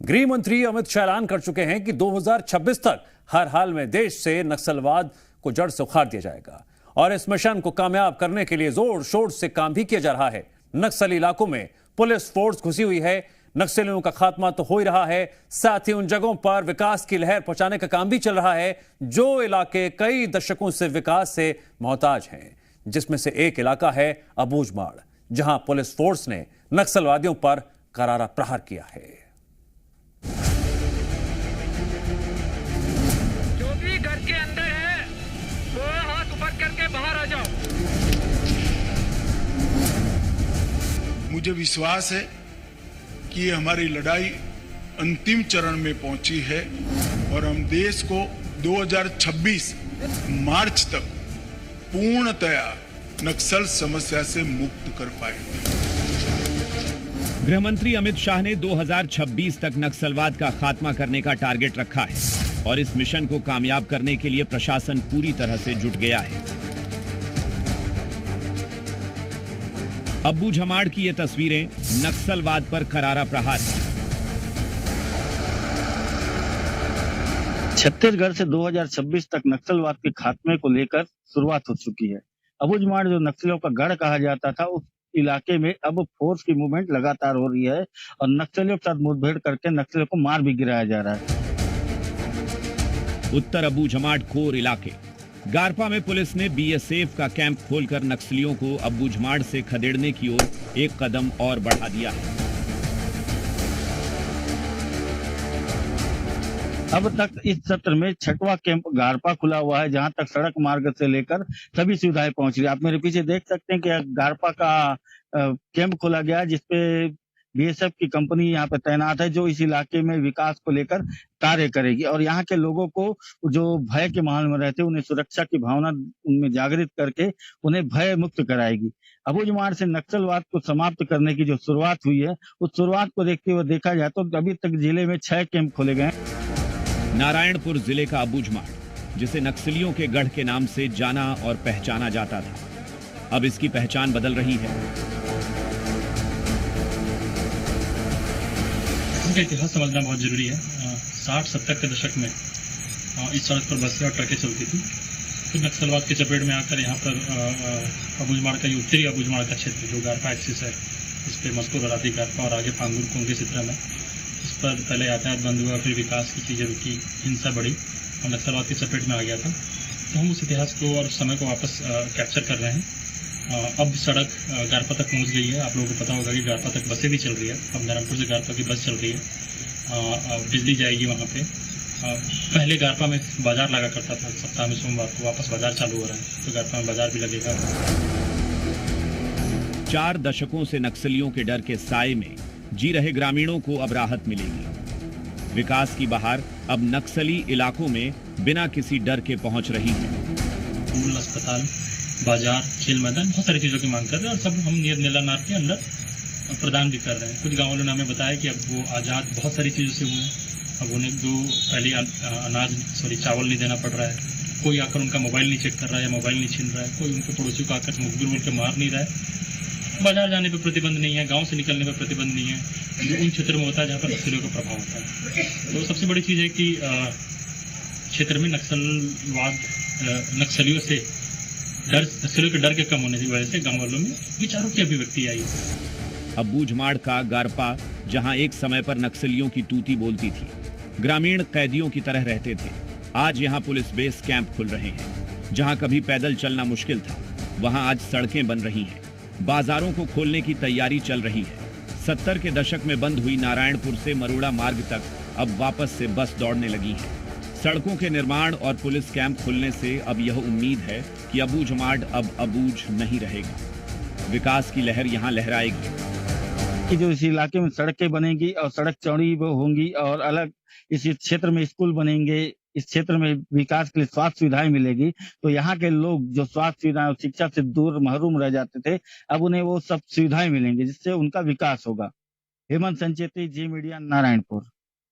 गृह मंत्री अमित शाह ऐलान कर चुके हैं कि 2026 तक हर हाल में देश से नक्सलवाद को जड़ से उखाड़ दिया जाएगा और इस मिशन को कामयाब करने के लिए जोर शोर से काम भी किया जा रहा है। नक्सली इलाकों में पुलिस फोर्स घुसी हुई है। नक्सलियों का खात्मा तो हो ही रहा है, साथ ही उन जगहों पर विकास की लहर पहुंचाने का काम भी चल रहा है जो इलाके कई दशकों से विकास से मोहताज हैं, जिसमें से एक इलाका है अबूझमाड़, जहां पुलिस फोर्स ने नक्सलवादियों पर करारा प्रहार किया है। जो भी घर के अंदर है वो हाथ ऊपर करके बाहर आ जाओ। मुझे विश्वास है कि ये हमारी लड़ाई अंतिम चरण में पहुंची है और हम देश को 2026 मार्च तक पूर्णतया नक्सल समस्या से मुक्त कर पाएंगे। गृह मंत्री अमित शाह ने 2026 तक नक्सलवाद का खात्मा करने का टारगेट रखा है और इस मिशन को कामयाब करने के लिए प्रशासन पूरी तरह से जुट गया है। अबूझमाड़ की ये तस्वीरें नक्सलवाद पर करारा प्रहार है। छत्तीसगढ़ से 2026 तक नक्सलवाद के खात्मे को लेकर शुरुआत हो चुकी है। अबूझमाड़ जो नक्सलियों का गढ़ कहा जाता था, उस इलाके में अब फोर्स की मूवमेंट लगातार हो रही है और नक्सलियों के साथ मुठभेड़ करके नक्सलियों को मार भी गिराया जा रहा है। उत्तर अबूझमाड़ कोर इलाके गारपा में पुलिस ने बीएसएफ का कैंप खोलकर नक्सलियों को अबूझमाड़ से खदेड़ने की ओर एक कदम और बढ़ा दिया है। अब तक इस सत्र में 6वां कैंप गारपा खुला हुआ है, जहां तक सड़क मार्ग से लेकर सभी सुविधाएं पहुंच रही है। आप मेरे पीछे देख सकते हैं कि गारपा का कैंप खोला गया, जिसपे बीएसएफ की कंपनी यहाँ पे तैनात है, जो इस इलाके में विकास को लेकर कार्य करेगी और यहाँ के लोगों को जो भय के माहौल में रहते हैं, उन्हें सुरक्षा की भावना उनमें जागृत करके उन्हें भय मुक्त कराएगी। अबूझमाड़ से नक्सलवाद को समाप्त करने की जो शुरुआत हुई है, उस शुरुआत को देखते हुए देखा जाए तो अभी तक जिले में 6 कैंप खोले गए हैं। नारायणपुर जिले का अबूझमाड़, जिसे नक्सलियों के गढ़ के नाम से जाना और पहचाना जाता था, अब इसकी पहचान बदल रही है। इसका इतिहास समझना बहुत जरूरी है। 60-70 के दशक में इस सड़क पर बसें और ट्रकें चलती थी। फिर नक्सलवाद के चपेट में आकर यहाँ पर अबूझमाड़ का उत्तरी अबूझमाड़ का क्षेत्र जो गारपा एक्सिस है, इस पर मस्को बराती गारपा और आगे पांगुर कुंगे चित्रा में, इस पर पहले यातायात बंद हुआ, फिर विकास की चीजें रुकी, हिंसा बढ़ी और नक्सलवाद के चपेट में आ गया था। तो हम उस इतिहास को और समय को वापस कैप्चर कर रहे हैं। अब सड़क गारपा तक पहुंच गई है। आप लोगों को पता होगा कि गारपा तक बसें भी चल रही है। अब नारायणपुर से गारपा की बस चल रही है, बिजली जाएगी वहाँ पे। पहले गारपा में बाजार लगा करता था, सप्ताह में सोमवार को वापस बाजार चालू हो रहा है, तो गारपा में बाजार भी लगेगा। 4 दशकों से नक्सलियों के डर के साए में जी रहे ग्रामीणों को अब राहत मिलेगी। विकास की बहार अब नक्सली इलाकों में बिना किसी डर के पहुंच रही है। स्कूल, अस्पताल, बाजार, खेल मैदान, बहुत सारी चीजों की मांग कर रहे हैं और सब हम नीलानार के अंदर प्रदान भी कर रहे हैं। कुछ गाँव वालों ने हमें बताया कि अब वो आजाद बहुत सारी चीजों से हुए हैं। अब उन्हें पहले चावल नहीं देना पड़ रहा है, कोई आकर उनका मोबाइल नहीं चेक कर रहा है या मोबाइल नहीं छीन रहा है, कोई उनके पड़ोसी को आकर मुखबिर बोल के मार नहीं रहा है, बाजार जाने पर प्रतिबंध नहीं है, गांव से निकलने पर प्रतिबंध नहीं है, जो उन क्षेत्रों में होता है जहाँ पर नक्सलियों का प्रभाव होता है। तो सबसे बड़ी चीज़ है कि क्षेत्र में नक्सलियों के डर के कम होने की वजह से गांव वालों में विचारों की अभिव्यक्ति आई है। अबूझमाड़ का गारपा, जहां एक समय पर नक्सलियों की तूती बोलती थी, ग्रामीण कैदियों की तरह रहते थे, आज यहां पुलिस बेस कैंप खुल रहे हैं। जहां कभी पैदल चलना मुश्किल था, वहां आज सड़कें बन रही हैं, बाजारों को खोलने की तैयारी चल रही है। 70 के दशक में बंद हुई नारायणपुर से मरोड़ा मार्ग तक अब वापस से बस दौड़ने लगी है। सड़कों के निर्माण और पुलिस कैंप खुलने से अब यह उम्मीद है कि अबूझमाड़ अब अबूझ नहीं रहेगा। विकास की लहर यहाँ लहराएगी कि जो इस इलाके में सड़कें बनेंगी और सड़क चौड़ी होंगी और अलग इस क्षेत्र में स्कूल बनेंगे, इस क्षेत्र में विकास के लिए स्वास्थ्य सुविधाएं मिलेगी, तो यहाँ के लोग जो स्वास्थ्य सुविधाएं और शिक्षा से दूर महरूम रह जाते थे, अब उन्हें वो सब सुविधाएं मिलेंगी, जिससे उनका विकास होगा। हेमंत संचेती, जी मीडिया, नारायणपुर।